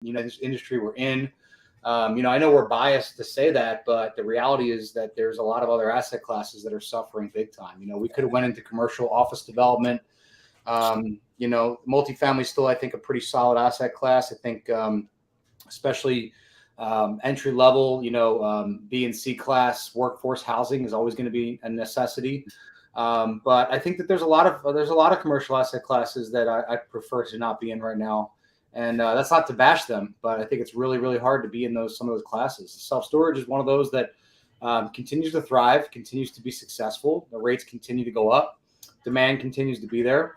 this industry we're in. I know we're biased to say that, but the reality is that there's a lot of other asset classes that are suffering big time. We could have went into commercial office development. Multifamily still, I think, a pretty solid asset class. I think, especially entry level, B and C class workforce housing is always going to be a necessity. But I think that there's a lot of commercial asset classes that I prefer to not be in right now. And that's not to bash them, but I think it's really, really hard to be in some of those classes. Self-storage is one of those that continues to thrive, continues to be successful. The rates continue to go up. Demand continues to be there.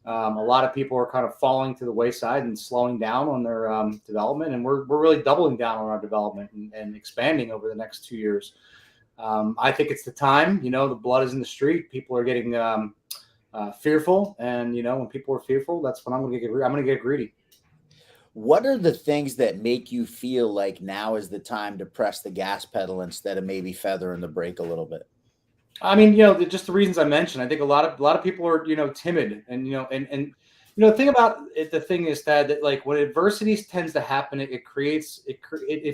A lot of people are kind of falling to the wayside and slowing down on their development. And we're really doubling down on our development and expanding over the next 2 years. I think it's the time. The blood is in the street. People are getting fearful. And, when people are fearful, that's when I'm going to get greedy. What are the things that make you feel like now is the time to press the gas pedal instead of maybe feathering the brake a little bit? I mean, just the reasons I mentioned. I think a lot of people are, timid, and the thing about it, the thing is that like when adversity tends to happen, it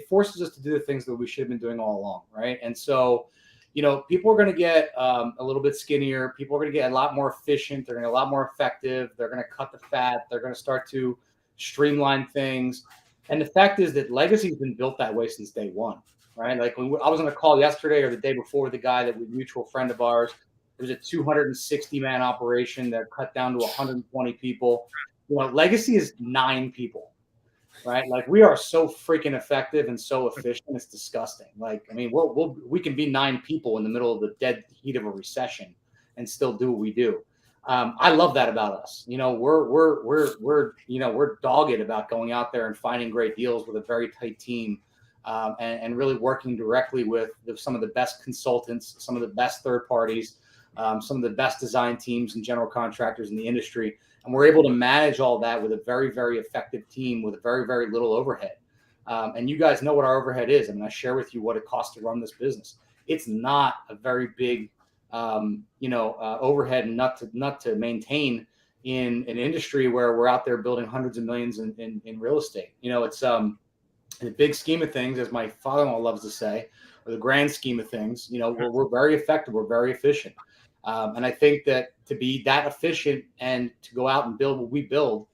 forces us to do the things that we should have been doing all along, right? And so, people are going to get a little bit skinnier. People are going to get a lot more efficient. They're going to get a lot more effective. They're going to cut the fat. They're going to start to streamline things. And the fact is that legacy has been built that way since day one, right? Like when I was on a call yesterday or the day before with a guy that was a mutual friend of ours. It was a 260-man operation that cut down to 120 people. Legacy is 9 people, right? Like we are so freaking effective and so efficient. It's disgusting. Like, I mean, we can be 9 people in the middle of the dead heat of a recession and still do what we do. I love that about us. We're dogged about going out there and finding great deals with a very tight team, and really working directly with some of the best consultants, some of the best third parties, some of the best design teams and general contractors in the industry. And we're able to manage all that with a very, very effective team with a very, very little overhead. And you guys know what our overhead is. I mean, I share with you what it costs to run this business. It's not a very big overhead and nut to maintain in an industry where we're out there building hundreds of millions in real estate. It's in the big scheme of things, as my father-in-law loves to say, or the grand scheme of things, we're very effective. We're very efficient. And I think that to be that efficient and to go out and build what we build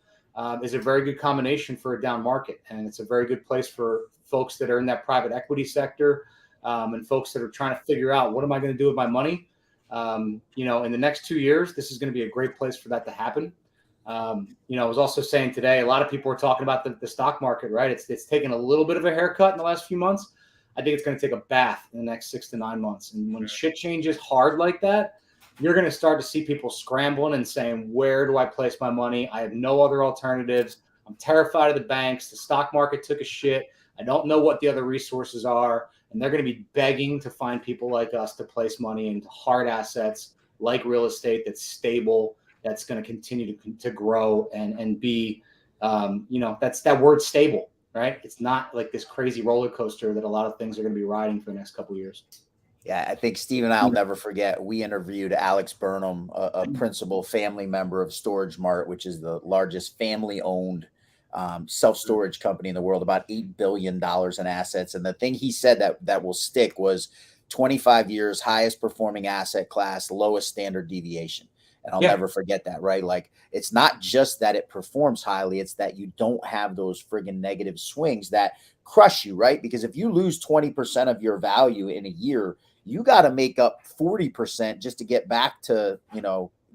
is a very good combination for a down market. And it's a very good place for folks that are in that private equity sector, and folks that are trying to figure out, what am I going to do with my money? In the next 2 years, this is going to be a great place for that to happen. I was also saying today, a lot of people are talking about the stock market, right? It's taken a little bit of a haircut in the last few months. I think it's going to take a bath in the next 6 to 9 months. And when shit changes hard like that, you're going to start to see people scrambling and saying, where do I place my money? I have no other alternatives. I'm terrified of the banks. The stock market took a shit. I don't know what the other resources are. And they're going to be begging to find people like us to place money into hard assets like real estate that's stable, that's going to continue to grow and be, that's that word stable, right? It's not like this crazy roller coaster that a lot of things are going to be riding for the next couple of years. Yeah, I think Steve and I'll never forget. We interviewed Alex Burnham, a principal family member of Storage Mart, which is the largest family-owned self-storage company in the world, about $8 billion in assets. And the thing he said that will stick was 25 years, highest performing asset class, lowest standard deviation. And I'll never forget that, right? Like, it's not just that it performs highly, it's that you don't have those friggin' negative swings that crush you, right? Because if you lose 20% of your value in a year, you got to make up 40% just to get back to,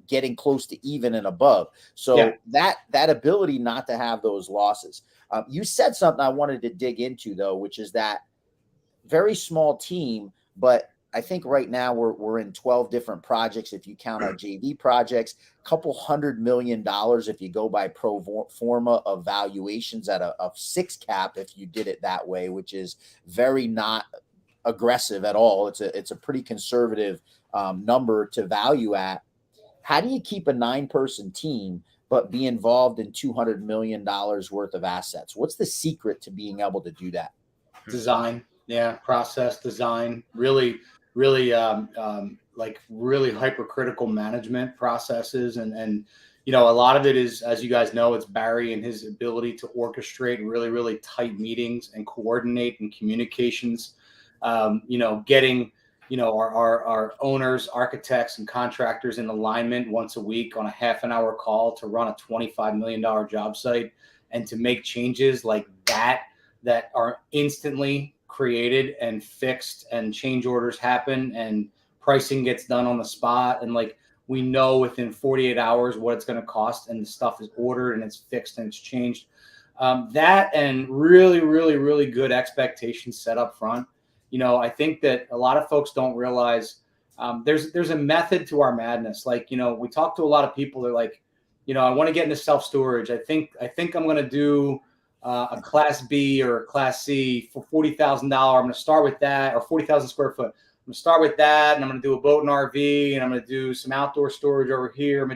getting close to even and above. So that ability not to have those losses. You said something I wanted to dig into, though, which is that very small team, but I think right now we're in 12 different projects. If you count our JV projects, a couple $100 million if you go by pro forma of valuations at a 6 cap, if you did it that way, which is very not aggressive at all. It's a pretty conservative number to value at. How do you keep a 9-person team but be involved in $200 million worth of assets? What's the secret to being able to do that? Design, process design, really really hypercritical management processes, and a lot of it is, as you guys know, it's Barry and his ability to orchestrate really, really tight meetings and coordinate and communications. Getting, our owners, architects, and contractors in alignment once a week on a half an hour call to run a $25 million job site and to make changes like that are instantly created and fixed, and change orders happen and pricing gets done on the spot. And like, we know within 48 hours what it's going to cost, and the stuff is ordered and it's fixed and it's changed. That and really, really, really good expectations set up front. I think that a lot of folks don't realize there's a method to our madness. Like, we talk to a lot of people. They're like, I want to get into self-storage. I think I'm going to do a Class B or a Class C for $40,000. I'm going to start with that, or 40,000 square foot. I'm going to start with that, and I'm going to do a boat and RV, and I'm going to do some outdoor storage over here.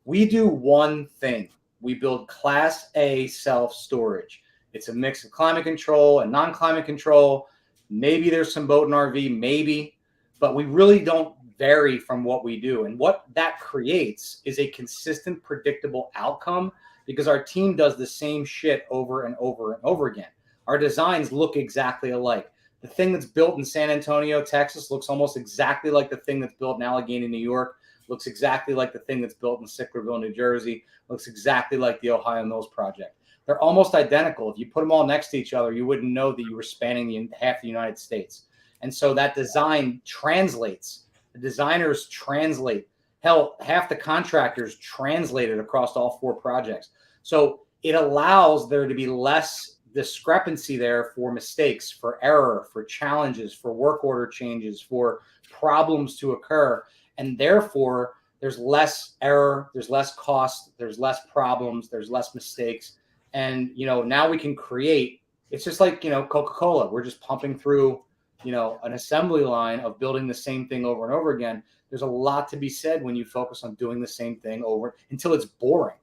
We do one thing. We build Class A self-storage. It's a mix of climate control and non-climate control. Maybe there's some boat and RV, maybe, but we really don't vary from what we do. And what that creates is a consistent, predictable outcome, because our team does the same shit over and over and over again. Our designs look exactly alike. The thing that's built in San Antonio, Texas, looks almost exactly like the thing that's built in Allegheny, New York, looks exactly like the thing that's built in Sicklerville, New Jersey, looks exactly like the Ohio Mills project. They're almost identical. If you put them all next to each other, you wouldn't know that you were spanning half the United States. And so that design translates. The designers translate. Hell, half the contractors translated across all 4 projects. So it allows there to be less discrepancy there for mistakes, for error, for challenges, for work order changes, for problems to occur. And therefore, there's less error, there's less cost, there's less problems, there's less mistakes. And, now we can create, it's just like, Coca-Cola. We're just pumping through, an assembly line of building the same thing over and over again. There's a lot to be said when you focus on doing the same thing over until it's boring.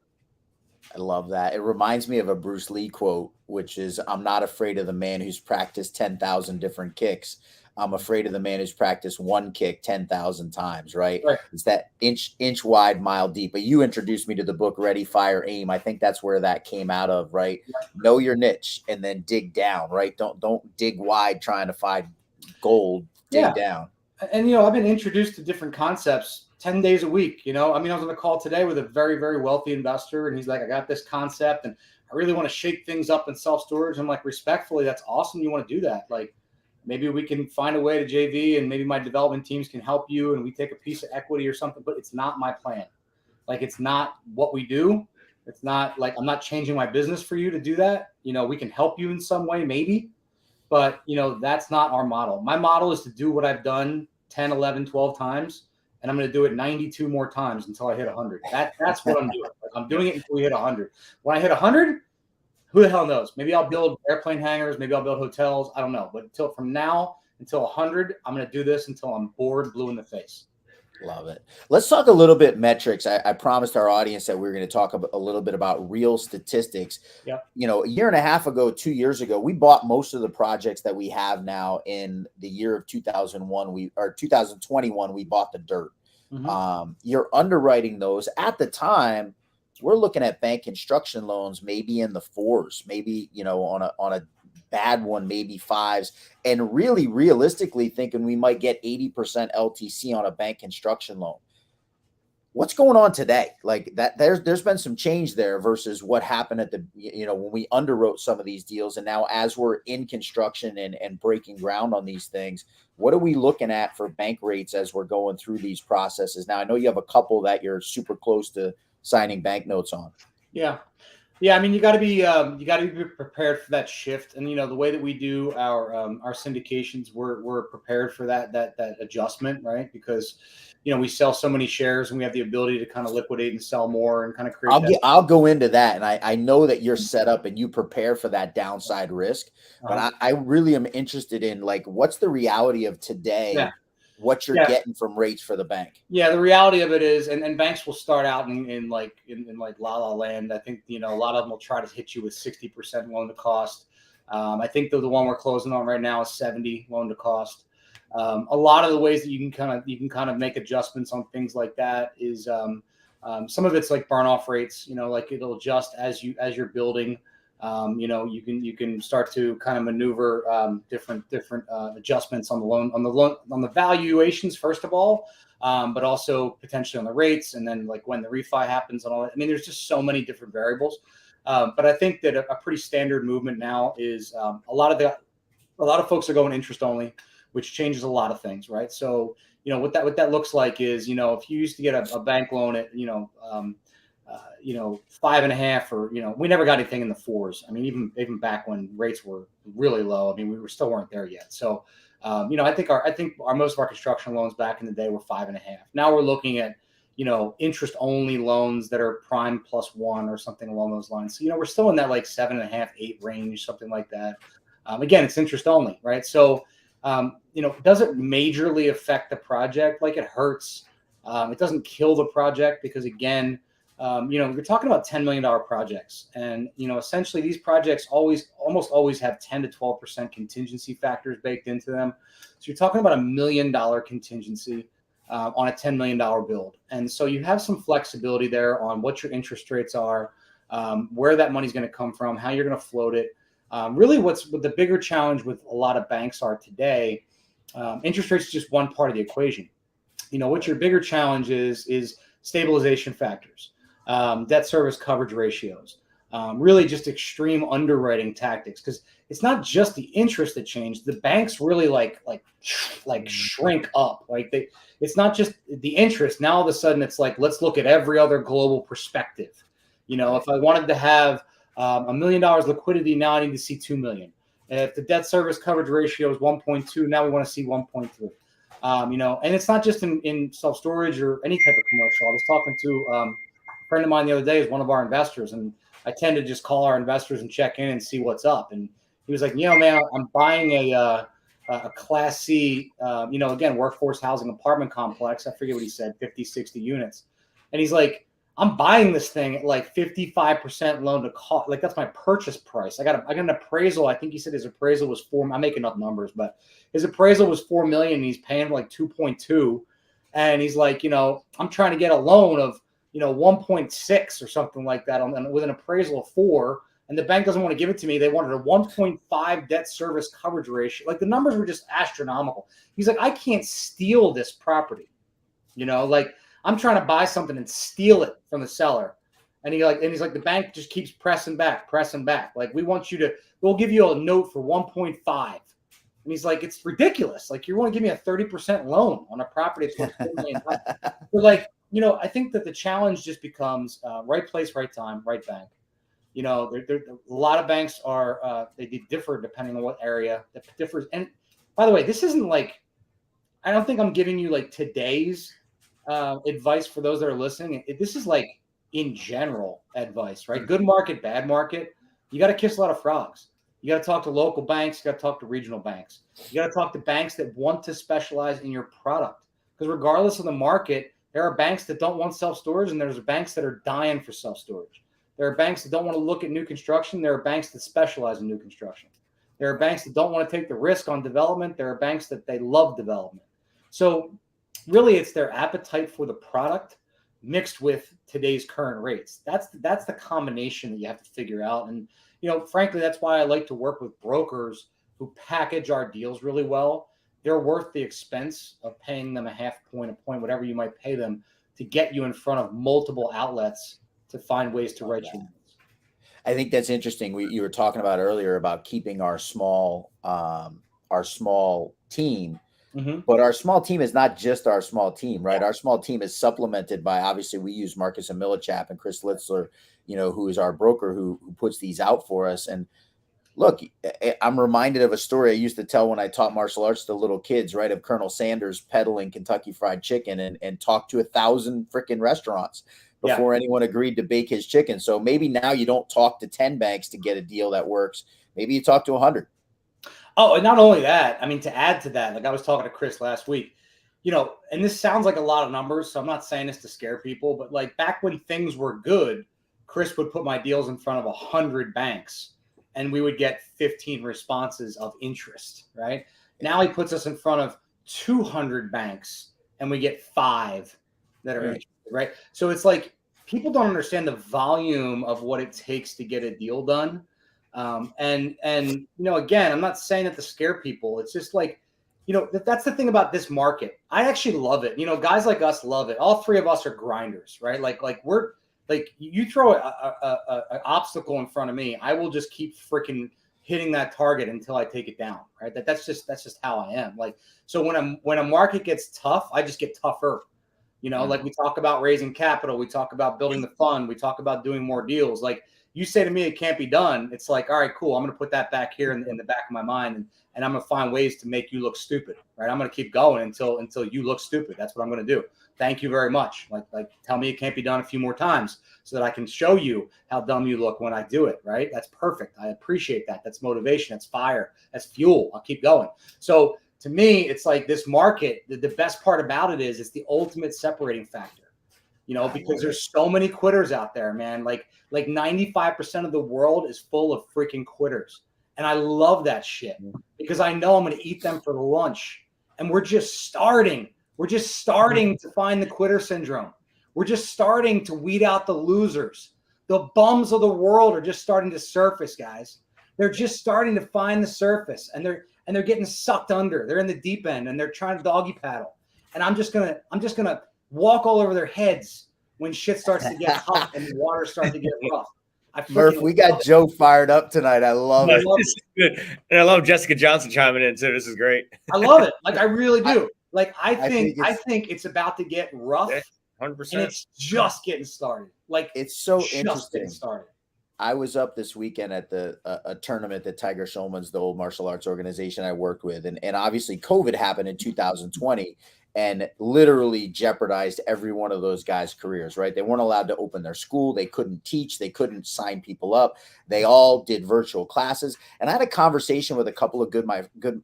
I love that. It reminds me of a Bruce Lee quote, which is, I'm not afraid of the man who's practiced 10,000 different kicks. I'm afraid of the man who's practiced one kick 10,000 times, right? It's that inch wide, mile deep. But you introduced me to the book, Ready, Fire, Aim. I think that's where that came out of, right? Know your niche and then dig down, right? Don't dig wide trying to find gold, dig down. And, I've been introduced to different concepts 10 days a week. I was on a call today with a very, very wealthy investor, and he's like, I got this concept and I really want to shake things up in self-storage. I'm like, respectfully, that's awesome. You want to do that. Like, maybe we can find a way to JV, and maybe my development teams can help you and we take a piece of equity or something, but it's not my plan. Like, it's not what we do. It's not like, I'm not changing my business for you to do that. We can help you in some way, maybe, but that's not our model. My model is to do what I've done 10, 11, 12 times. And I'm going to do it 92 more times until I hit 100. That's what I'm doing. Like, I'm doing it until we hit 100. When I hit 100, who the hell knows? Maybe I'll build airplane hangars. Maybe I'll build hotels. I don't know. But from now until 100, I'm going to do this until I'm bored, blue in the face. Love it. Let's talk a little bit metrics. I promised our audience that we were going to talk a little bit about real statistics. Yep. A year and a half ago, 2 years ago, we bought most of the projects that we have now in the year of 2021. We bought the dirt. Mm-hmm. You're underwriting those at the time. We're looking at bank construction loans, maybe in the 4s, maybe, on a bad one, maybe 5s, and really realistically thinking we might get 80% LTC on a bank construction loan. What's going on today? Like that, there's been some change there versus what happened at the, when we underwrote some of these deals. And now as we're in construction and breaking ground on these things, what are we looking at for bank rates as we're going through these processes? Now, I know you have a couple that you're super close to signing bank notes on. Yeah. I mean, you got to be prepared for that shift. And the way that we do our syndications, we're prepared for that adjustment, right? Because we sell so many shares, and we have the ability to kind of liquidate and sell more and kind of create. I'll go into that, and I know that you're set up and you prepare for that downside risk. But I really am interested in, like, what's the reality of today? Yeah. What you're getting from rates for the bank. Yeah, the reality of it is, and banks will start out in la la land. I think, a lot of them will try to hit you with 60% loan to cost. I think the one we're closing on right now is 70 loan to cost. A lot of the ways that you can kind of make adjustments on things like that is, Some of it's like burn off rates, like it'll adjust as you're building. You can start to kind of maneuver different adjustments on the valuations first of all, but also potentially on the rates, and then like when the refi happens and all that. I mean, there's just so many different variables. But I think that a pretty standard movement now is a lot of folks are going interest only, which changes a lot of things, right? So what that looks like is if you used to get a bank loan at 5.5, or we never got anything in the 4s. I mean, even back when rates were really low, I mean, we still weren't there yet. So I think most of our construction loans back in the day were 5.5. Now we're looking at interest only loans that are prime +1 or something along those lines. So we're still in that like 7.5, 8 range, something like that. Again, it's interest only, right? So it doesn't majorly affect the project. Like, it hurts. It doesn't kill the project because, again, we're talking about $10 million projects, and essentially these projects almost always have 10 to 12% contingency factors baked into them. So you're talking about $1 million contingency on a $10 million build, and so you have some flexibility there on what your interest rates are, where that money's going to come from, how you're going to float it. Really, what the bigger challenge with a lot of banks are today, interest rates is just one part of the equation. What your bigger challenge is stabilization factors, debt service coverage ratios, really just extreme underwriting tactics, because it's not just the interest that changed. The banks really like shrink up. Like it's not just the interest. Now all of a sudden it's like, let's look at every other global perspective. If I wanted to have $1 million liquidity, now I need to see 2 million. If the debt service coverage ratio is 1.2, now we want to see 1.3. And it's not just in self-storage or any type of commercial. I was talking to a friend of mine the other day, is one of our investors, and I tend to just call our investors and check in and see what's up. And he was like, man, I'm buying a Class C, again, workforce housing apartment complex. I forget what he said, 50, 60 units. And he's like, I'm buying this thing at like 55% loan to cost. Like, that's my purchase price. I got an appraisal. I think he said his appraisal was I'm making up numbers, but his appraisal was 4 million. And he's paying like 2.2. And he's like, I'm trying to get a loan of, 1.6 or something like that with an appraisal of 4. And the bank doesn't want to give it to me. They wanted a 1.5 debt service coverage ratio. Like, the numbers were just astronomical. He's like, I can't steal this property. Like, I'm trying to buy something and steal it from the seller. And he's like, the bank just keeps pressing back. Like, we'll give you a note for 1.5. And he's like, it's ridiculous. Like, you want to give me a 30% loan on a property that's worth $4 million. But like, I think that the challenge just becomes right place, right time, right bank. A lot of banks are, they differ depending on what area that differs. And by the way, this isn't like, I don't think I'm giving you like today's advice for those that are listening. This is like in general advice, right? Good market, bad market. You got to kiss a lot of frogs. You got to talk to local banks. You got to talk to regional banks. You got to talk to banks that want to specialize in your product. Because regardless of the market, there are banks that don't want self-storage, and there's banks that are dying for self-storage. There are banks that don't want to look at new construction. There are banks that specialize in new construction. There are banks that don't want to take the risk on development. There are banks that they love development. So really, it's their appetite for the product mixed with today's current rates. That's the combination that you have to figure out. And frankly, that's why I like to work with brokers who package our deals really well. They're worth the expense of paying them a half point, a point, whatever you might pay them, to get you in front of multiple outlets to find ways to write you. I think that's interesting. You were talking about earlier about keeping our small team. Mm-hmm. But our small team is not just our small team, right? Our small team is supplemented by, obviously, we use Marcus and Millichap and Chris Litzler, who is our broker who puts these out for us. And look, I'm reminded of a story I used to tell when I taught martial arts to little kids, right? Of Colonel Sanders peddling Kentucky Fried Chicken and talked to 1,000 freaking restaurants before anyone agreed to bake his chicken. So maybe now you don't talk to 10 banks to get a deal that works. Maybe you talk to 100. Oh, and not only that, I mean, to add to that, like I was talking to Chris last week, and this sounds like a lot of numbers, so I'm not saying this to scare people, but like back when things were good, Chris would put my deals in front of 100 banks and we would get 15 responses of interest, right? Now he puts us in front of 200 banks and we get 5 that are interested. right? So it's like people don't understand the volume of what it takes to get a deal done. And again, I'm not saying that to scare people. It's just like, that's the thing about this market. I actually love it. Guys like us love it. All three of us are grinders, right? Like we're like, you throw an obstacle in front of me, I will just keep freaking hitting that target until I take it down, right? That's just how I am. Like, so when a market gets tough, I just get tougher. Like we talk about raising capital, we talk about building the fund, we talk about doing more deals. Like, you say to me it can't be done, it's like, all right, cool, I'm going to put that back here in the back of my mind, and I'm going to find ways to make you look stupid, right? I'm going to keep going until you look stupid. That's what I'm going to do. Thank you very much. Like tell me it can't be done a few more times so that I can show you how dumb you look when I do it, right? That's perfect. I appreciate that. That's motivation. That's fire. That's fuel. I'll keep going. So to me, it's like this market, the best part about it is it's the ultimate separating factor, because there's so many quitters out there, man. Like 95% of the world is full of freaking quitters. And I love that shit because I know I'm going to eat them for lunch. And we're just starting. We're just starting to find the quitter syndrome. We're just starting to weed out the losers. The bums of the world are just starting to surface, guys. They're just starting to find the surface, and they're getting sucked under. They're in the deep end, and they're trying to doggy paddle. And I'm just gonna walk all over their heads when shit starts to get hot and the water starts to get rough. Murph, we got Joe fired up tonight. I love it. This is good. And I love Jessica Johnson chiming in too. This is great. I love it. Like, I really do. Like, I think it's about to get rough. 100%. And it's just getting started. Like, it's so just interesting. Getting started. I was up this weekend at a tournament that Tiger Schulman's, the old martial arts organization I worked with. And obviously COVID happened in 2020 and literally jeopardized every one of those guys' careers, right? They weren't allowed to open their school. They couldn't teach. They couldn't sign people up. They all did virtual classes. And I had a conversation with a couple of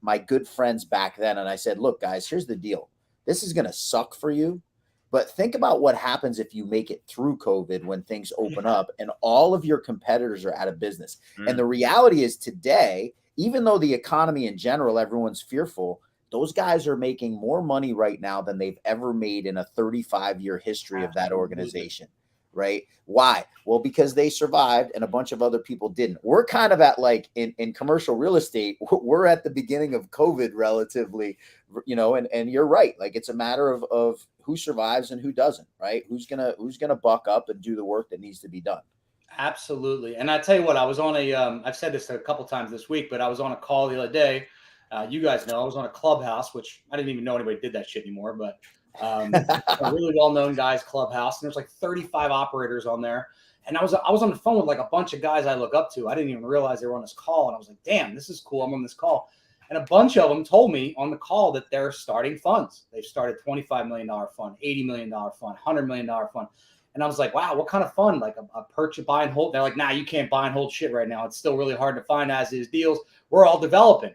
my good friends back then. And I said, look, guys, here's the deal. This is going to suck for you. But think about what happens if you make it through COVID when things open up and all of your competitors are out of business. And the reality is today, even though the economy in general, everyone's fearful, those guys are making more money right now than they've ever made in a 35-year history of that organization, right? Why? Well, because they survived and a bunch of other people didn't. We're kind of at like in commercial real estate, we're at the beginning of COVID relatively, and you're right. Like, it's a matter of who survives and who doesn't, right? Who's gonna buck up and do the work that needs to be done. Absolutely. And I tell you what, I was on I've said this a couple times this week, but I was on a call the other day. You guys know I was on a Clubhouse, which I didn't even know anybody did that shit anymore, but a really well-known guys Clubhouse, and there's like 35 operators on there. And I was on the phone with like a bunch of guys I look up to. I didn't even realize they were on this call, and I was like, damn, this is cool. I'm on this call. And a bunch of them told me on the call that they're starting funds. They've started $25 million fund, $80 million fund, $100 million fund. And I was like, wow, what kind of fund? Like a purchase, buy and hold? They're like, nah, you can't buy and hold shit right now. It's still really hard to find as is deals. We're all developing.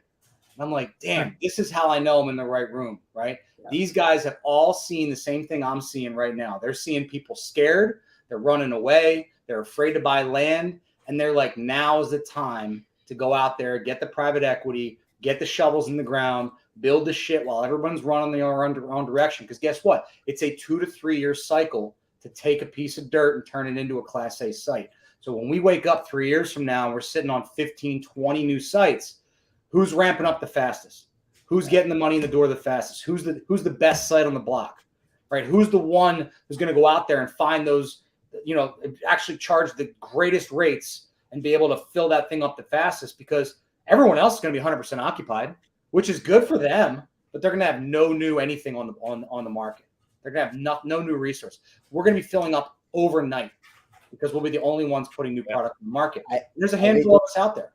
And I'm like, damn, this is how I know I'm in the right room, right? Yeah. These guys have all seen the same thing I'm seeing right now. They're seeing people scared. They're running away. They're afraid to buy land. And they're like, now is the time to go out there, get the private equity, get the shovels in the ground, build the shit while everyone's running their own direction. Because guess what? It's a 2 to 3 year cycle to take a piece of dirt and turn it into a Class A site. So when we wake up 3 years from now, we're sitting on 15, 20 new sites. Who's ramping up the fastest? Who's getting the money in the door the fastest? Who's the best site on the block, right? Who's the one who's going to go out there and find those, actually charge the greatest rates and be able to fill that thing up the fastest? Because everyone else is going to be 100% occupied, which is good for them, but they're going to have no new anything on the market. They're going to have no new resource. We're going to be filling up overnight because we'll be the only ones putting new product in the market. There's a handful of us out there.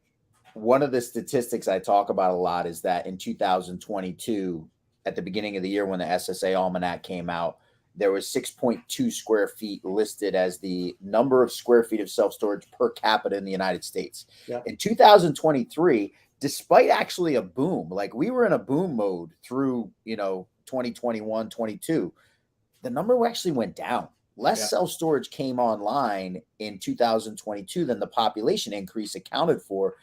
One of the statistics I talk about a lot is that in 2022, at the beginning of the year when the SSA Almanac came out, there was 6.2 square feet listed as the number of square feet of self-storage per capita in the United States. Yeah. In 2023, despite actually a boom, like we were in a boom mode through, 2021, 22, the number actually went down. Less self-storage came online in 2022 than the population increase accounted for.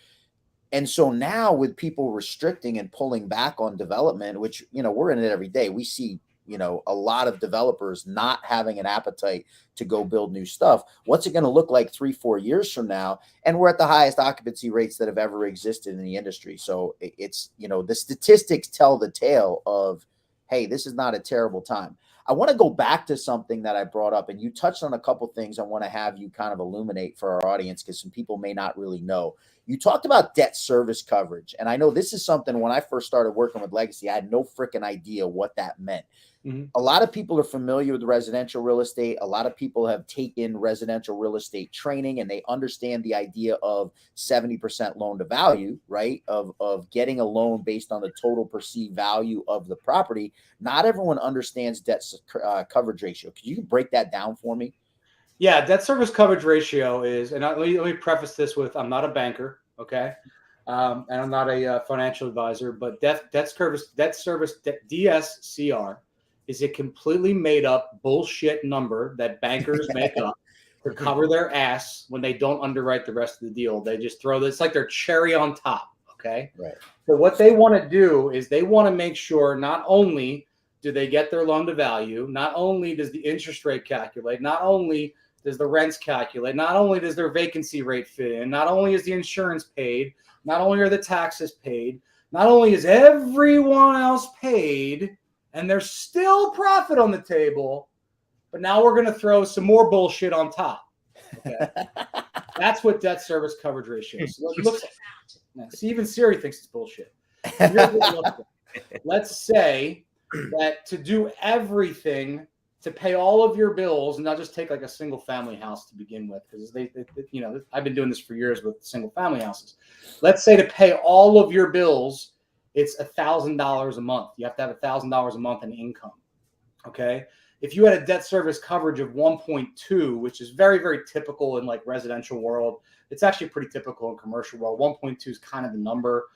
And so now with people restricting and pulling back on development, which, we're in it every day, we see a lot of developers not having an appetite to go build new stuff. What's it going to look like 3-4 years from now? And we're at the highest occupancy rates that have ever existed in the industry. So it's, the statistics tell the tale of, hey, this is not a terrible time. I want to go back to something that I brought up, and you touched on a couple things I want to have you kind of illuminate for our audience, because some people may not really know. You talked about debt service coverage, and I know this is something when I first started working with Legacy, I had no freaking idea what that meant. Mm-hmm. A lot of people are familiar with residential real estate. A lot of people have taken residential real estate training, and they understand the idea of 70% loan to value, right? Of getting a loan based on the total perceived value of the property. Not everyone understands debt coverage ratio. Could you break that down for me? Yeah, debt service coverage ratio is, and let me preface this with, I'm not a banker, okay? And I'm not a financial advisor, but debt service DSCR is a completely made up bullshit number that bankers make up to cover their ass when they don't underwrite the rest of the deal. They just throw this like their cherry on top, okay? Right. So what they want to do is they want to make sure not only do they get their loan to value, not only does the interest rate calculate, not only does the rents calculate, not only does their vacancy rate fit in, not only is the insurance paid, not only are the taxes paid, not only is everyone else paid, and there's still profit on the table, but now we're going to throw some more bullshit on top. Okay? That's what debt service coverage ratio is. So it looks like. Now, see, even Siri thinks it's bullshit. Let's say that to do everything, to pay all of your bills, and not just take like a single family house to begin with, because I've been doing this for years with single family houses. Let's say to pay all of your bills, it's $1,000 a month. You have to have $1,000 a month in income. Okay. If you had a debt service coverage of 1.2, which is very, very typical in like residential world, it's actually pretty typical in commercial world. 1.2 is kind of the number.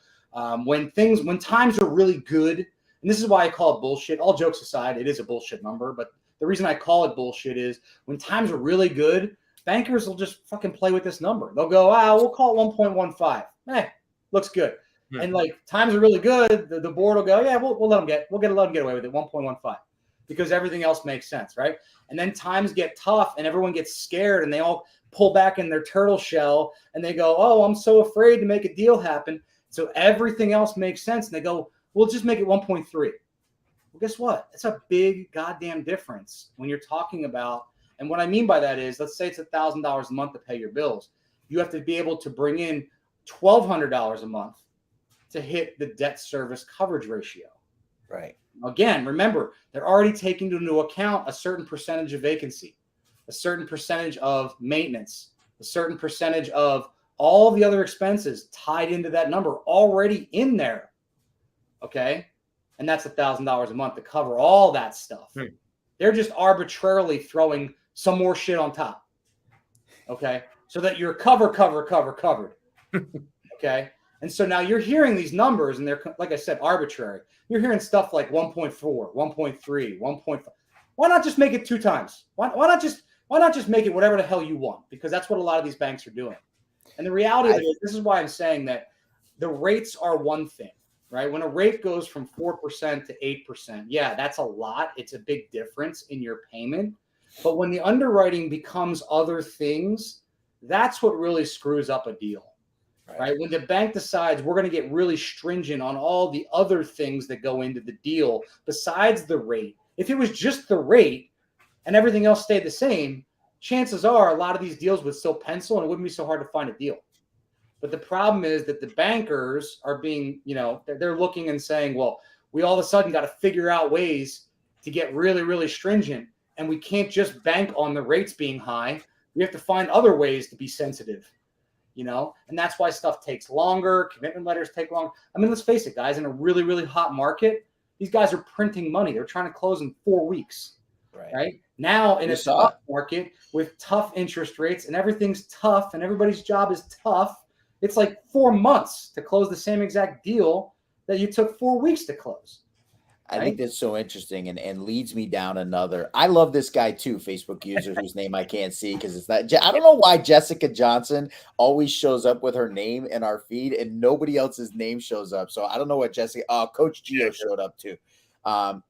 When times are really good, and this is why I call it bullshit. All jokes aside, it is a bullshit number, but the reason I call it bullshit is when times are really good, bankers will just fucking play with this number. They'll go, we'll call it 1.15. Looks good. Hmm. And like times are really good, the board will go, yeah, we'll let them get away with it, 1.15, because everything else makes sense, right? And then times get tough and everyone gets scared and they all pull back in their turtle shell and they go, oh, I'm so afraid to make a deal happen. So everything else makes sense. And they go, we'll just make it 1.3. Well, guess what? It's a big goddamn difference when you're talking about, and what I mean by that is, let's say it's $1,000 a month to pay your bills. You have to be able to bring in $1,200 a month to hit the debt service coverage ratio. Right. Again, remember, they're already taking into account a certain percentage of vacancy, a certain percentage of maintenance, a certain percentage of all the other expenses tied into that number already in there. Okay. And that's $1,000 a month to cover all that stuff. Hmm. They're just arbitrarily throwing some more shit on top. Okay. So that you're covered. Okay. And so now you're hearing these numbers and they're, like I said, arbitrary. You're hearing stuff like 1.4, 1.3, 1.5. Why not just make it 2 times? Why not just make it whatever the hell you want? Because that's what a lot of these banks are doing. And the reality of it is, this is why I'm saying that the rates are one thing, right? When a rate goes from 4% to 8%, yeah, that's a lot. It's a big difference in your payment. But when the underwriting becomes other things, that's what really screws up a deal. Right? When the bank decides we're going to get really stringent on all the other things that go into the deal besides the rate. If it was just the rate and everything else stayed the same, chances are a lot of these deals would still pencil and it wouldn't be so hard to find a deal. But the problem is that the bankers are being, they're looking and saying, well, we all of a sudden got to figure out ways to get really, really stringent. And we can't just bank on the rates being high. We have to find other ways to be sensitive. And that's why stuff takes longer. Commitment letters take long. I mean, let's face it, guys, in a really, really hot market, these guys are printing money. They're trying to close in 4 weeks, right? Now in a tough market with tough interest rates and everything's tough and everybody's job is tough, it's like 4 months to close the same exact deal that you took 4 weeks to close. I think that's so interesting and leads me down another. I love this guy too, Facebook user whose name I can't see because it's not. I don't know why Jessica Johnson always shows up with her name in our feed and nobody else's name shows up. So I don't know what Jessica. Coach Gio showed up too.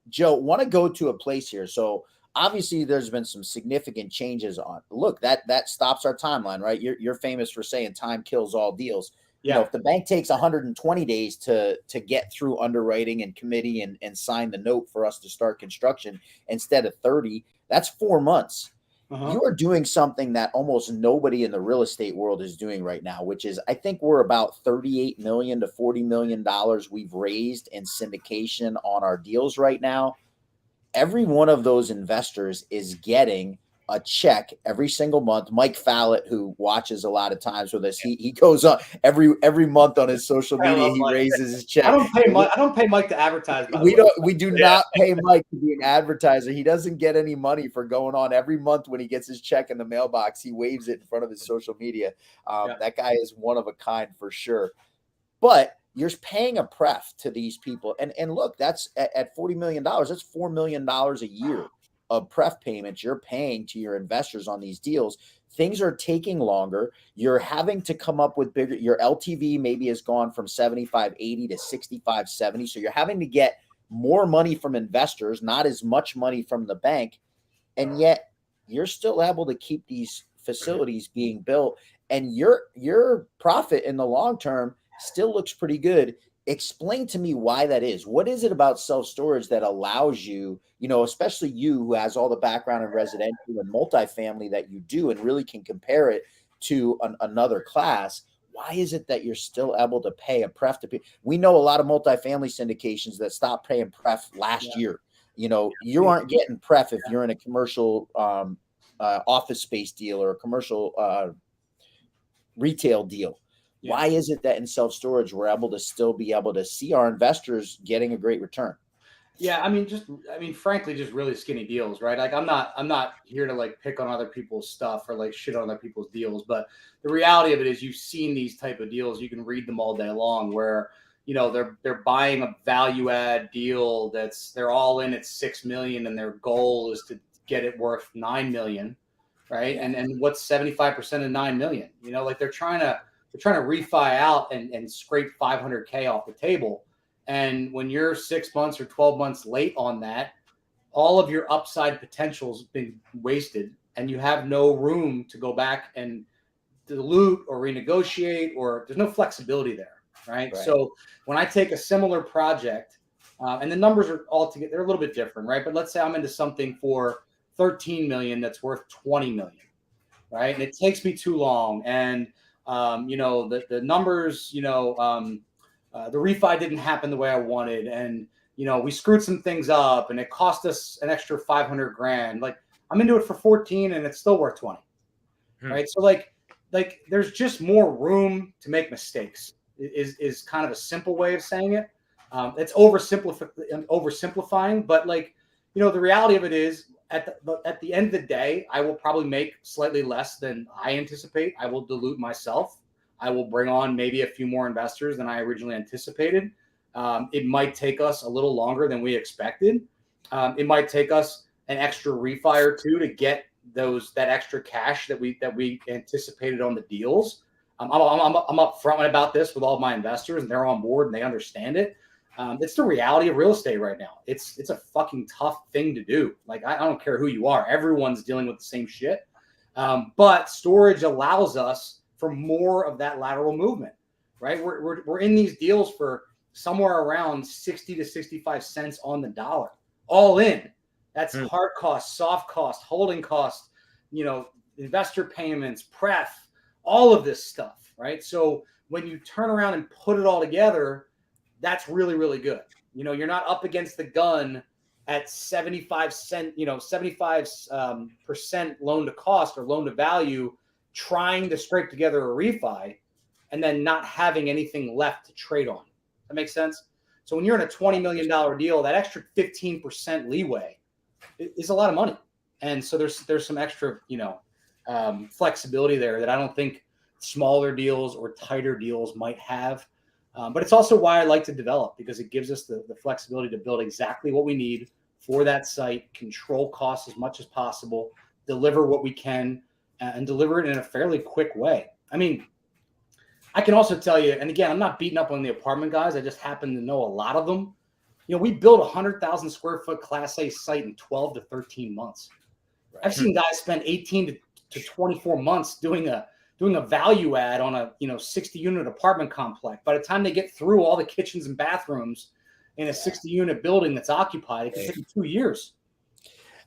Joe, want to go to a place here. So obviously there's been some significant changes on, look, that stops our timeline, right? You're famous for saying time kills all deals. Yeah. You know, if the bank takes 120 days to get through underwriting and committee and sign the note for us to start construction instead of 30, that's 4 months. You are doing something that almost nobody in the real estate world is doing right now, which is, I think we're about $38 million to $40 million we've raised in syndication on our deals right now. Every one of those investors is getting a check every single month. Mike Fallett, who watches a lot of times with us, he goes on every month on his social media. He raises his check. I don't pay Mike to advertise. We do not pay Mike to be an advertiser. He doesn't get any money for going on every month. When he gets his check in the mailbox, he waves it in front of his social media. That guy is one of a kind for sure. But you're paying a pref to these people. And look, that's at $40 million. That's $4 million a year of pref payments you're paying to your investors on these deals. Things are taking longer. You're having to come up with bigger. Your LTV maybe has gone from 75-80 to 65-70. So you're having to get more money from investors, not as much money from the bank. And yet you're still able to keep these facilities being built. And your profit in the long term still looks pretty good. Explain to me why that is. What is it about self-storage that allows you, especially you who has all the background in residential and multifamily that you do and really can compare it to another class? Why is it that you're still able to pay a pref to people? We know a lot of multifamily syndications that stopped paying pref last year. You aren't getting pref if you're in a commercial office space deal or a commercial retail deal. Yeah. Why is it that in self-storage we're able to still be able to see our investors getting a great return? Yeah, frankly, just really skinny deals, right? Like I'm not here to like pick on other people's stuff or like shit on other people's deals, but the reality of it is you've seen these type of deals, you can read them all day long where, they're buying a value add deal they're all in at 6 million and their goal is to get it worth 9 million, right? And what's 75% of 9 million? Like they're trying to refi out and scrape 500K off the table. And when you're 6 months or 12 months late on that, all of your upside potential's been wasted and you have no room to go back and dilute or renegotiate, or there's no flexibility there. Right. So when I take a similar project and the numbers are all together, they're a little bit different. Right. But let's say I'm into something for 13 million that's worth 20 million. Right. And it takes me too long. And the numbers, the refi didn't happen the way I wanted. And, we screwed some things up and it cost us an extra 500 grand. Like I'm into it for 14 and it's still worth 20. Right. So like there's just more room to make mistakes is kind of a simple way of saying it. It's oversimplifying, but the reality of it is at the end of the day, I will probably make slightly less than I anticipate. I will dilute myself. I will bring on maybe a few more investors than I originally anticipated. It might take us a little longer than we expected. It might take us an extra refi or two to get that extra cash that we anticipated on the deals. I'm upfront about this with all of my investors, and they're on board and they understand it. It's the reality of real estate right now. It's a fucking tough thing to do. Like I don't care who you are. Everyone's dealing with the same shit. But storage allows us for more of that lateral movement, right? We're in these deals for somewhere around 60 to 65 cents on the dollar, all in. That's hard cost, soft cost, holding cost, investor payments, pref, all of this stuff, right? So when you turn around and put it all together, that's really, really good. You're not up against the gun at 75% loan to cost or loan to value, trying to scrape together a refi and then not having anything left to trade on. That makes sense? So when you're in a $20 million deal, that extra 15% leeway is a lot of money. And so there's some extra, flexibility there that I don't think smaller deals or tighter deals might have. But it's also why I like to develop, because it gives us the flexibility to build exactly what we need for that site, control costs as much as possible, deliver what we can, and deliver it in a fairly quick way. I mean, I can also tell you, and again, I'm not beating up on the apartment guys. I just happen to know a lot of them. we built 100,000 square foot Class A site in 12 to 13 months. I've seen guys spend 18 to 24 months doing a value add on a 60 unit apartment complex. By the time they get through all the kitchens and bathrooms in a 60 unit building that's occupied, it can take 2 years.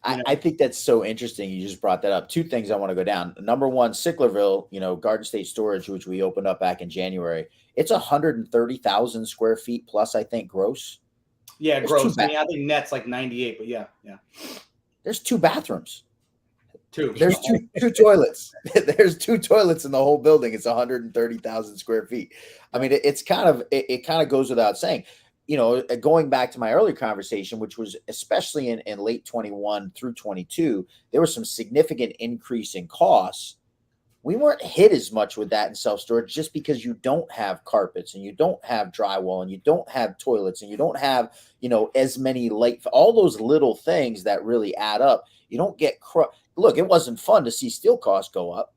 I think that's so interesting. You just brought that up. Two things I want to go down. Number one, Sicklerville, Garden State Storage, which we opened up back in January. It's 130,000 square feet plus, I think, gross. Yeah, gross. I think net's like 98, but yeah. There's 2 bathrooms. There's two toilets. There's 2 toilets in the whole building. It's 130,000 square feet. I mean, it kind of goes without saying. Going back to my earlier conversation, which was especially in late 21 through 22, there was some significant increase in costs. We weren't hit as much with that in self-storage just because you don't have carpets and you don't have drywall and you don't have toilets and you don't have, as many all those little things that really add up. You don't get look, it wasn't fun to see steel costs go up,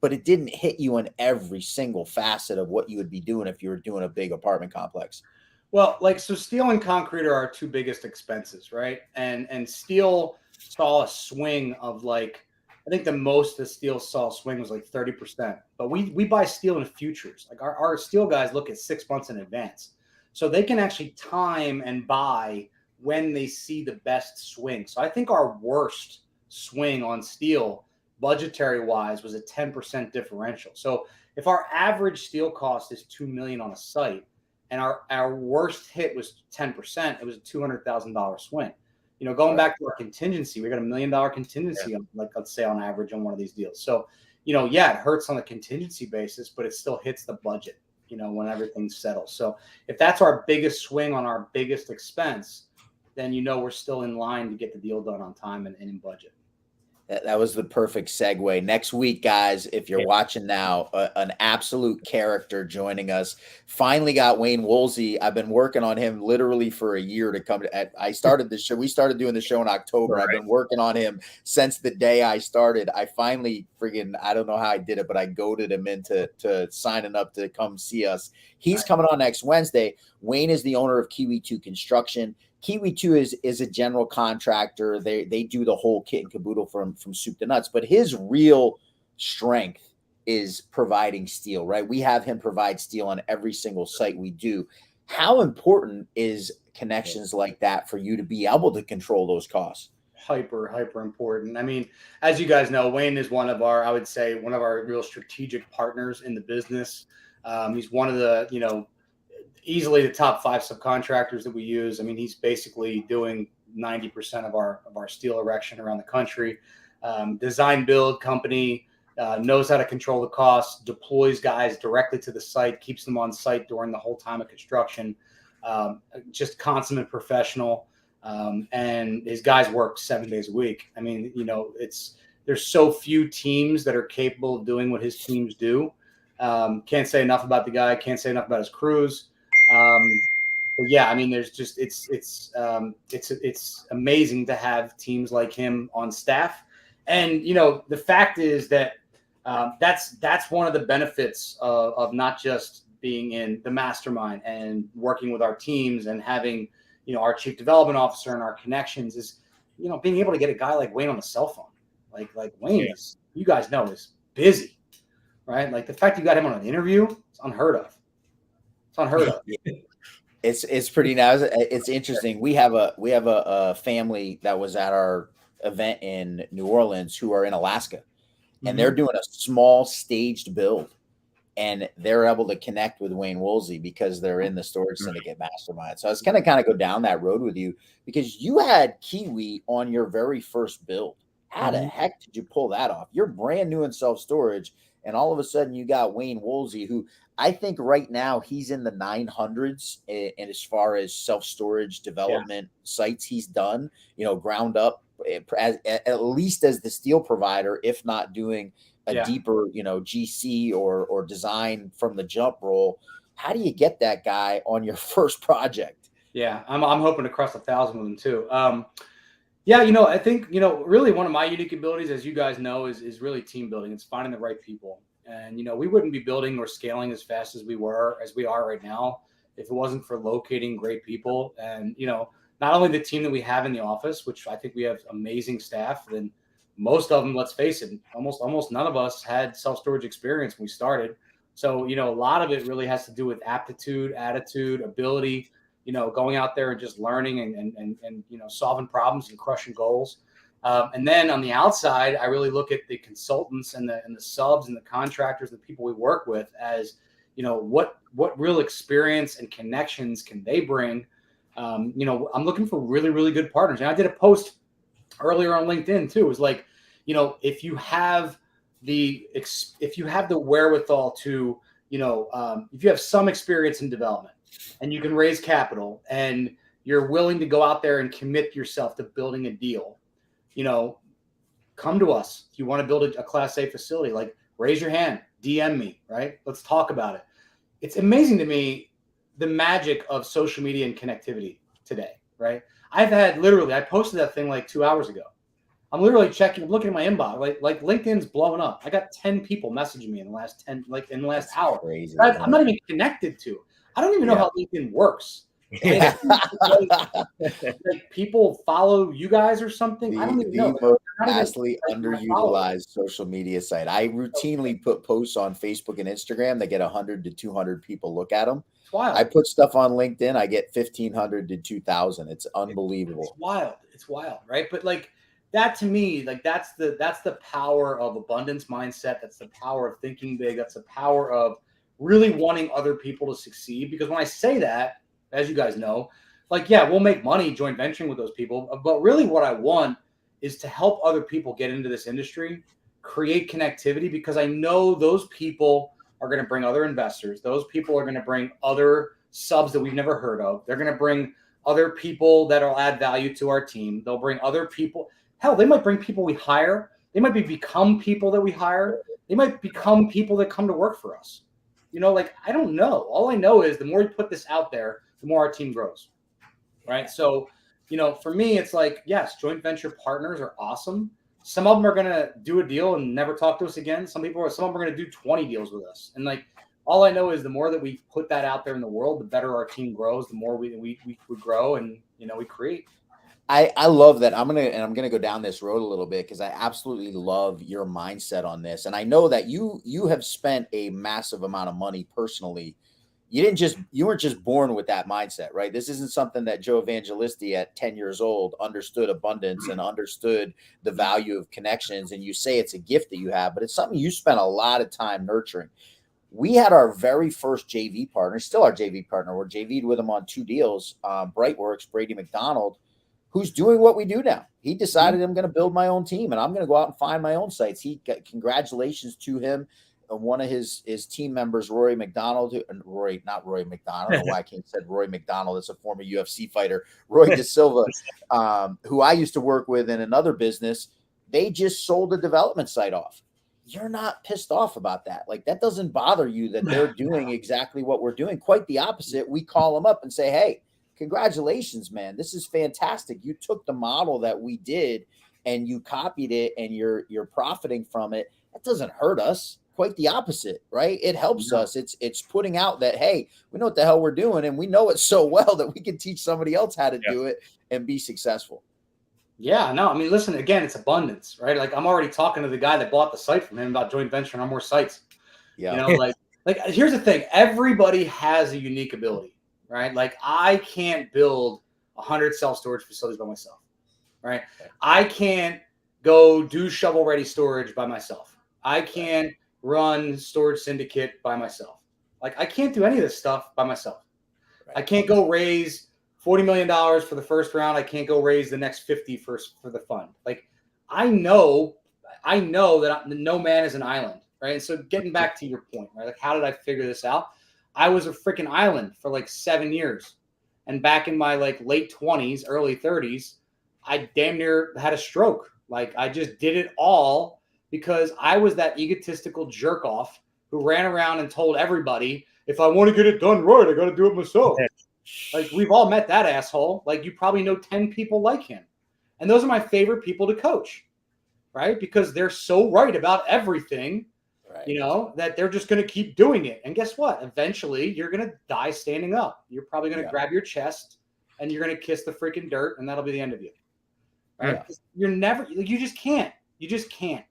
but it didn't hit you in every single facet of what you would be doing if you were doing a big apartment complex. Well, so steel and concrete are our 2 biggest expenses, right? And steel saw a swing of I think the most the steel saw swing was 30%. But we buy steel in futures. Our steel guys look at 6 months in advance. So they can actually time and buy when they see the best swing. So I think our worst swing on steel, budgetary wise, was a 10% differential. So if our average steel cost is $2 million on a site, and our worst hit was 10%, it was a $200,000 swing. Going back to our contingency, we got $1 million contingency, let's say on average on one of these deals. So, it hurts on the contingency basis, but it still hits the budget, when everything settles. So if that's our biggest swing on our biggest expense, then, we're still in line to get the deal done on time and in budget. That was the perfect segue. Next week, guys, if you're watching now, an absolute character joining us. Finally got Wayne Woolsey. I've been working on him literally for a year to come to. I started the show. We started doing the show in October. Right. I've been working on him since the day I started. I finally I don't know how I did it, but I goaded him into signing up to come see us. He's coming on next Wednesday. Wayne is the owner of Kiwi 2 Construction. Kiwi 2 is a general contractor. They do the whole kit and caboodle from soup to nuts. But his real strength is providing steel, right? We have him provide steel on every single site we do. How important is connections like that for you to be able to control those costs? Hyper important. I mean, as you guys know, Wayne is one of our real strategic partners in the business. He's one of the, easily the top 5 subcontractors that we use. I mean, he's basically doing 90% of our steel erection around the country. Design build company, knows how to control the costs, deploys guys directly to the site, keeps them on site during the whole time of construction. Just consummate professional. And his guys work 7 days a week. I mean, there's so few teams that are capable of doing what his teams do. Can't say enough about the guy. Can't say enough about his crews. But yeah, I mean, there's just it's amazing to have teams like him on staff, and the fact is that that's one of the benefits of not just being in the mastermind and working with our teams and having our chief development officer and our connections is being able to get a guy like Wayne on the cell phone, like Wayne is, you guys know, is busy, right? Like the fact you got him on an interview, it's unheard of. It's unheard of. It's pretty now. It's interesting. We have a family that was at our event in New Orleans who are in Alaska, and they're doing a small staged build, and they're able to connect with Wayne Woolsey because they're in the Storage Syndicate Mastermind. So I was going to kind of go down that road with you because you had Kiwi on your very first build. How the heck did you pull that off? You're brand new in self-storage, and all of a sudden you got Wayne Woolsey, who I think right now he's in the 900s and as far as self-storage development sites he's done, ground up, at least as the steel provider, if not doing a deeper, GC or design from the jump role. How do you get that guy on your first project? Yeah, I'm hoping to cross 1,000 with him too. I think, really one of my unique abilities, as you guys know, is really team building. It's finding the right people. And, we wouldn't be building or scaling as fast as we are right now if it wasn't for locating great people and, not only the team that we have in the office, which I think we have amazing staff, then most of them, let's face it, almost none of us had self-storage experience when we started. So, a lot of it really has to do with aptitude, attitude, ability, going out there and just learning and solving problems and crushing goals. And then on the outside, I really look at the consultants and the subs and the contractors, the people we work with as, what real experience and connections can they bring? I'm looking for really, really good partners. And I did a post earlier on LinkedIn too. It was like, if you have the wherewithal to, if you have some experience in development and you can raise capital and you're willing to go out there and commit yourself to building a deal, come to us. If you want to build a Class A facility, like raise your hand, DM me, right? Let's talk about it. It's amazing to me, the magic of social media and connectivity today, right? I posted that thing like 2 hours ago. I'm literally looking at my inbox, like LinkedIn's blowing up. I got 10 people messaging me in the last hour. Crazy, I'm not even connected to. I don't even know how LinkedIn works. Yeah. Like people follow you guys or something. I don't even know. Most vastly underutilized social media site. I routinely put posts on Facebook and Instagram that get 100 to 200 people look at them. It's wild. I put stuff on LinkedIn. I get 1,500 to 2,000. It's unbelievable. It's wild, right? But like that to me, like that's the power of abundance mindset. That's the power of thinking big. That's the power of really wanting other people to succeed. Because when I say that, as you guys know, like, yeah, we'll make money joint venturing with those people. But really what I want is to help other people get into this industry, create connectivity, because I know those people are going to bring other investors. Those people are going to bring other subs that we've never heard of. They're going to bring other people that will add value to our team. They'll bring other people. Hell, they might bring people we hire. They might become people that we hire. They might become people that come to work for us. I don't know. All I know is the more we put this out there, the more our team grows, right? So, for me, it's like, yes, joint venture partners are awesome. Some of them are going to do a deal and never talk to us again. Some of them are going to do 20 deals with us. And like, all I know is the more that we put that out there in the world, the better our team grows, the more we grow and, we create. I love that. I'm gonna go down this road a little bit because I absolutely love your mindset on this. And I know that you have spent a massive amount of money personally. You weren't just born with that mindset, right? This isn't something that Joe Evangelisti at 10 years old understood abundance and understood the value of connections. And you say it's a gift that you have, but it's something you spent a lot of time nurturing. We had our very first JV partner, still our JV partner. We're JV'd with him on 2 deals. Brightworks, Brady McDonald, who's doing what we do now. He decided I'm going to build my own team and I'm going to go out and find my own sites. Congratulations to him. One of his team members, Roy McDonald, not Roy McDonald. I don't know why I can't said Roy McDonald. It's a former UFC fighter, Roy De Silva, who I used to work with in another business. They just sold a development site off. You're not pissed off about that. Like, that doesn't bother you that they're doing exactly what we're doing. Quite the opposite. We call them up and say, hey, congratulations, man. This is fantastic. You took the model that we did and you copied it and you're profiting from it. That doesn't hurt us. Quite the opposite, right? It helps us. It's putting out that, hey, we know what the hell we're doing and we know it so well that we can teach somebody else how to do it and be successful. Yeah, no, I mean, listen, again, it's abundance, right? Like, I'm already talking to the guy that bought the site from him about joint venturing on more sites. Yeah. Like here's the thing. Everybody has a unique ability, right? Like, I can't build 100 self-storage facilities by myself, right? I can't go do shovel-ready storage by myself. I can't run Storage Syndicate by myself. Like, I can't do any of this stuff by myself. Right. I can't go raise $40 million for the first round. I can't go raise the next 50 for the fund. Like, I know that no man is an island, right? And so getting back to your point, right? Like, how did I figure this out? I was a freaking island for like 7 years. And back in my like late 20s, early 30s, I damn near had a stroke. Like, I just did it all because I was that egotistical jerk off who ran around and told everybody, if I want to get it done right, I got to do it myself. Like, we've all met that asshole. Like, you probably know 10 people like him. And those are my favorite people to coach, right? Because they're so right about everything. You know, that they're just going to keep doing it. And guess what? Eventually, you're going to die standing up. You're probably going to grab your chest and you're going to kiss the freaking dirt, and that'll be the end of you. Right? You're never, you just can't. You just can't.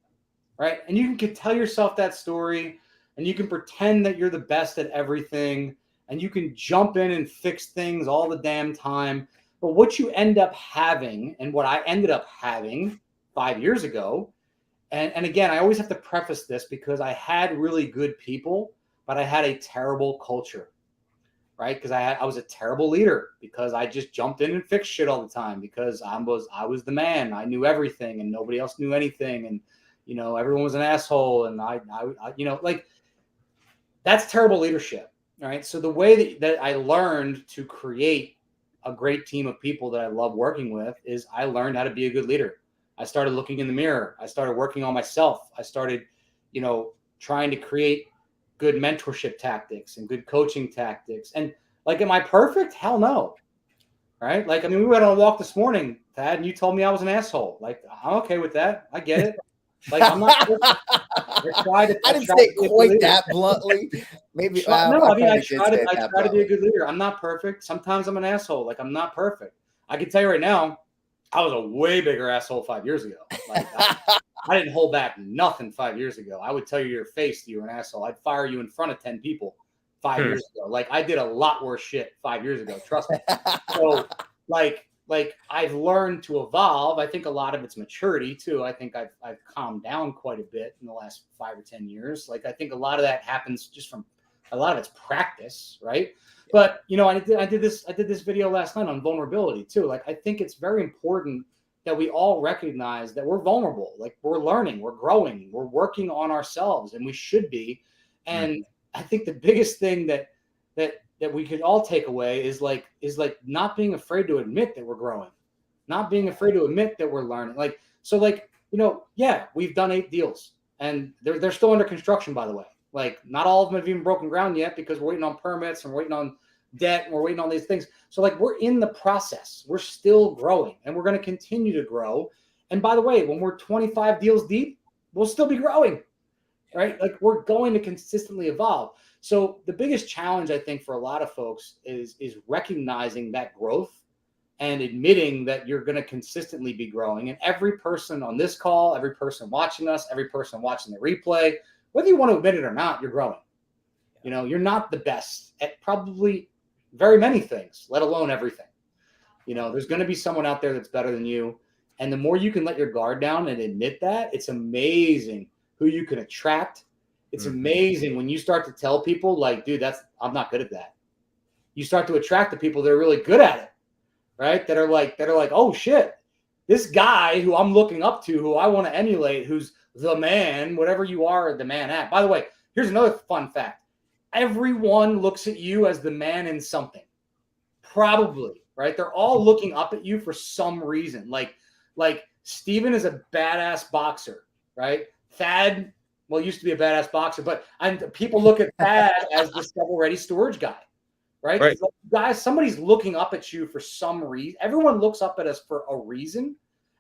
Right? And you can tell yourself that story, and you can pretend that you're the best at everything, and you can jump in and fix things all the damn time. But what you end up having, and what I ended up having 5 years ago, and again, I always have to preface this because I had really good people, but I had a terrible culture, right? Because I was a terrible leader because I just jumped in and fixed shit all the time because I was the man. I knew everything and nobody else knew anything, and you know, everyone was an asshole, and I you know, like, that's terrible leadership, right? So the way that I learned to create a great team of people that I love working with is I learned how to be a good leader. I started looking in the mirror. I started working on myself. I started, you know, trying to create good mentorship tactics and good coaching tactics. And like, am I perfect? Hell no. Right? Like, I mean, we went on a walk this morning, Thad, and you told me I was an asshole. Like, I'm okay with that. I get it. Like, I'm not perfect. I didn't say it quite that bluntly. Maybe no. I mean, I try to be a good leader. I'm not perfect. Sometimes I'm an asshole. Like, I'm not perfect. I can tell you right now, I was a way bigger asshole 5 years ago. Like, I didn't hold back nothing 5 years ago. I would tell you to your face that you were an asshole. I'd fire you in front of 10 people 5 years ago. Like, I did a lot worse shit 5 years ago. Trust me. So, like I've learned to evolve. I think a lot of it's maturity too. I think I've calmed down quite a bit in the last 5 or 10 years. Like, I think a lot of that happens just from a lot of it's practice, right? But you know, I did this video last night on vulnerability too. Like, I think it's very important that we all recognize that we're vulnerable. Like, we're learning, we're growing, we're working on ourselves, and we should be. And I think the biggest thing that we could all take away is like not being afraid to admit that we're growing, not being afraid to admit that we're learning. Like, so, like, you know, yeah, we've done 8 deals, and they're still under construction, by the way. Like, not all of them have even broken ground yet because we're waiting on permits and we're waiting on debt and we're waiting on these things. So, like, we're in the process. We're still growing, and we're going to continue to grow. And by the way, when we're 25 deals deep, we'll still be growing, right? Like, we're going to consistently evolve. So the biggest challenge, I think, for a lot of folks is recognizing that growth and admitting that you're going to consistently be growing. And every person on this call, every person watching us, every person watching the replay, whether you want to admit it or not, you're growing. You know, you're not the best at probably very many things, let alone everything. You know, there's going to be someone out there that's better than you. And the more you can let your guard down and admit that, it's amazing who you can attract. It's amazing when you start to tell people, like, dude, I'm not good at that. You start to attract the people that are really good at it, right? That are like, oh shit, this guy who I'm looking up to, who I want to emulate, who's the man, whatever you are, the man at. By the way, here's another fun fact. Everyone looks at you as the man in something, probably, right? They're all looking up at you for some reason. Like Steven is a badass boxer, right? Thad, well, used to be a badass boxer, but people look at Thad as the shovel-ready storage guy, right? Like, guys, somebody's looking up at you for some reason. Everyone looks up at us for a reason,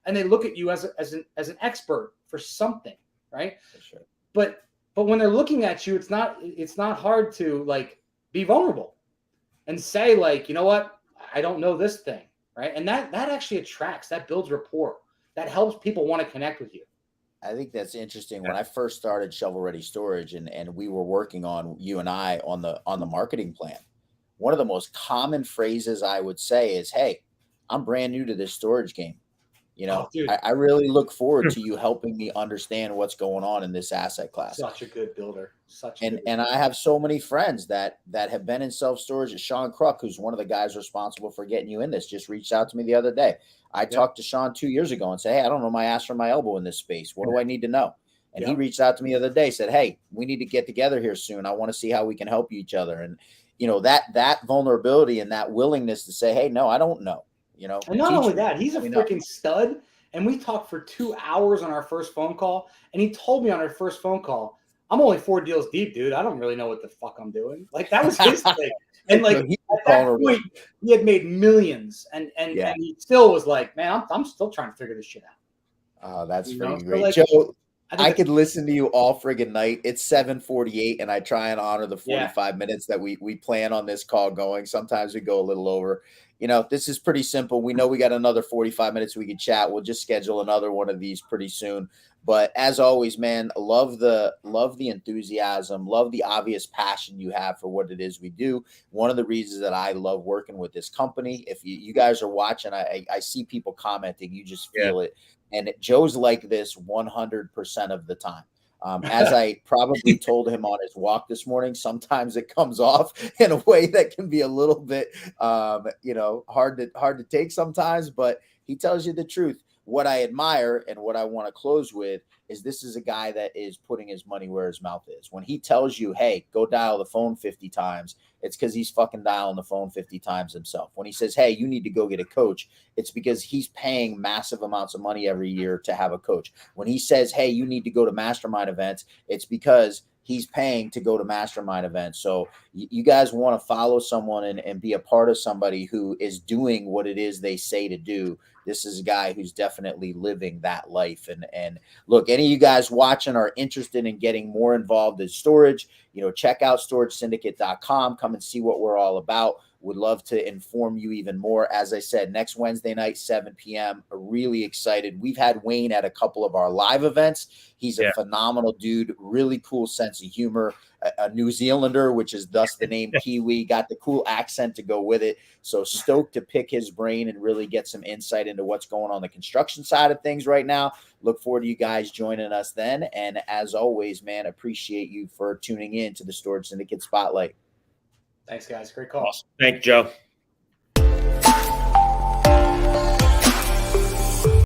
and they look at you as an expert for something, right? For sure. But when they're looking at you, it's not hard to, like, be vulnerable and say, like, you know what, I don't know this thing, right? And that actually attracts, that builds rapport, that helps people want to connect with you. I think that's interesting. When I first started Shovel Ready Storage and we were working on, you and I, on the marketing plan, one of the most common phrases I would say is, hey, I'm brand new to this storage game. You know, I really look forward to you helping me understand what's going on in this asset class. Such a good builder. And I have so many friends that have been in self-storage. Sean Kruk, who's one of the guys responsible for getting you in this, just reached out to me the other day. I talked to Sean 2 years ago and said, hey, I don't know my ass from my elbow in this space. What do I need to know? And he reached out to me the other day, said, hey, we need to get together here soon. I want to see how we can help each other. And, you know, that vulnerability and that willingness to say, hey, no, I don't know. You know, and not only that, he's a freaking stud. And we talked for 2 hours on our first phone call. And he told me on our first phone call, I'm only 4 deals deep, dude. I don't really know what the fuck I'm doing. Like, that was his thing. And like, at that point, he had made millions. And he still was like, man, I'm still trying to figure this shit out. Oh, that's pretty great. Like, Joe, I could listen to you all friggin' night. It's 7:48, and I try and honor the 45 minutes that we plan on this call going. Sometimes we go a little over. This is pretty simple. We know we got another 45 minutes we could chat. We'll just schedule another one of these pretty soon. But as always, man, love the enthusiasm, love the obvious passion you have for what it is we do. One of the reasons that I love working with this company, if you guys are watching, I see people commenting, you just feel it. And Joe's like this 100% of the time. As I probably told him on his walk this morning, sometimes it comes off in a way that can be a little bit, hard to take sometimes, but he tells you the truth. What I admire and what I want to close with is this is a guy that is putting his money where his mouth is. When he tells you, hey, go dial the phone 50 times, it's because he's fucking dialing the phone 50 times himself. When he says, hey, you need to go get a coach, it's because he's paying massive amounts of money every year to have a coach. When he says, hey, you need to go to mastermind events, it's because he's paying to go to mastermind events. So you guys want to follow someone and be a part of somebody who is doing what it is they say to do. This is a guy who's definitely living that life. And look, any of you guys watching are interested in getting more involved in storage, check out storagesyndicate.com. Come and see what we're all about. Would love to inform you even more. As I said, next Wednesday night, 7 p.m. Really excited. We've had Wayne at a couple of our live events. He's a phenomenal dude, really cool sense of humor, a New Zealander, which is thus the name Kiwi, got the cool accent to go with it. So stoked to pick his brain and really get some insight into what's going on the construction side of things right now. Look forward to you guys joining us then. And as always, man, appreciate you for tuning in to the Storage Syndicate Spotlight. Thanks, guys. Great call. Awesome. Thank you, Joe.